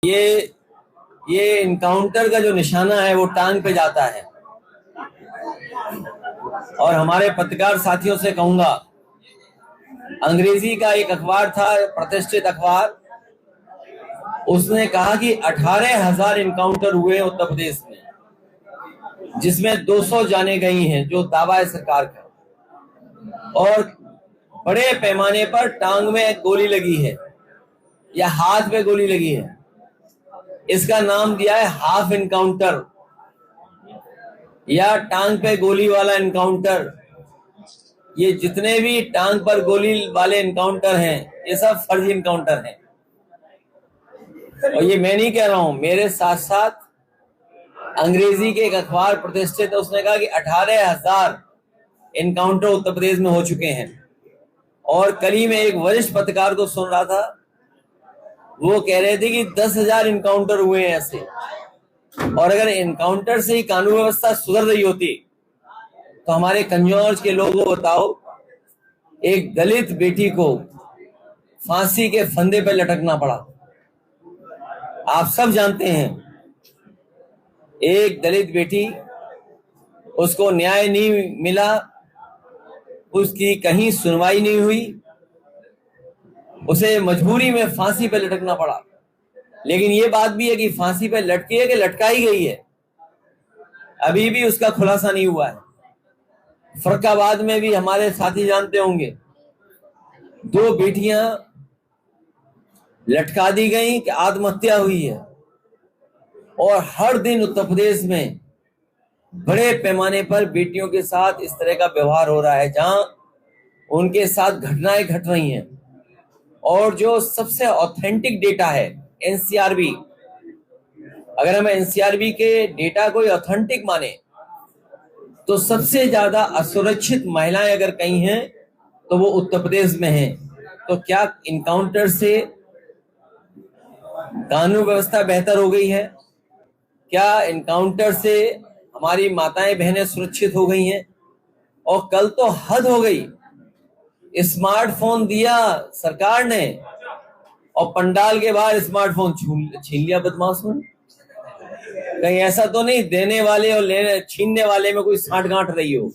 ये ये इनकाउंटर का जो निशाना है वो टांग पे जाता है। और हमारे पत्रकार साथियों से कहूंगा, अंग्रेजी का एक अखबार था, प्रतिष्ठित अखबार, उसने कहा कि 18,000 इनकाउंटर हुए उत्तर प्रदेश में, जिसमें 200 जाने गई हैं, जो दावा है सरकार का। और बड़े पैमाने पर टांग में गोली लगी है या हाथ में गोली लगी है। इसका नाम दिया है हाफ इनकाउंटर या टांग पे गोली वाला इनकाउंटर। ये जितने भी टांग पर गोली वाले इनकाउंटर हैं, ये सब फर्जी इनकाउंटर हैं। और ये मैं नहीं कह रहा हूं, मेरे साथ साथ अंग्रेजी के एक अखबार प्रतिष्ठित है, उसने कहा कि 18,000 इनकाउंटर उत्तर प्रदेश में हो चुके हैं। और कल ही मैं एक वरिष्ठ पत्रकार को सुन रहा था, वो कह रहे थे कि 10,000 इनकाउंटर हुए हैं ऐसे। और अगर इनकाउंटर से ही कानून व्यवस्था सुधर रही होती तो हमारे कंजौर के लोगों को बताओ, एक दलित बेटी को फांसी के फंदे पर लटकना पड़ा। आप सब जानते हैं, एक दलित बेटी, उसको न्याय नहीं मिला, उसकी कहीं सुनवाई नहीं हुई, उसे मजबूरी में फांसी पर लटकना पड़ा। लेकिन ये बात भी है कि फांसी पर लटकी है कि लटकाई गई है, अभी भी उसका खुलासा नहीं हुआ है। फर्रुखाबाद में भी हमारे साथी जानते होंगे, 2 बेटियां लटका दी गई कि आत्महत्या हुई है। और हर दिन उत्तर प्रदेश में बड़े पैमाने पर बेटियों के साथ इस तरह का व्यवहार हो रहा है, जहां उनके साथ घटनाएं घट रही हैं। और जो सबसे ऑथेंटिक डेटा है एनसीआरबी, अगर हम एनसीआरबी के डेटा को ऑथेंटिक माने तो सबसे ज्यादा असुरक्षित महिलाएं अगर कहीं हैं तो वो उत्तर प्रदेश में हैं। तो क्या इनकाउंटर से कानून व्यवस्था बेहतर हो गई है? क्या इनकाउंटर से हमारी माताएं बहनें सुरक्षित हो गई हैं? और कल तो हद हो गई, स्मार्टफोन दिया सरकार ने और पंडाल के बाहर स्मार्टफोन छीन लिया बदमाशों ने। कहीं ऐसा तो नहीं देने वाले और लेने छीनने वाले में कोई साठगांठ रही हो?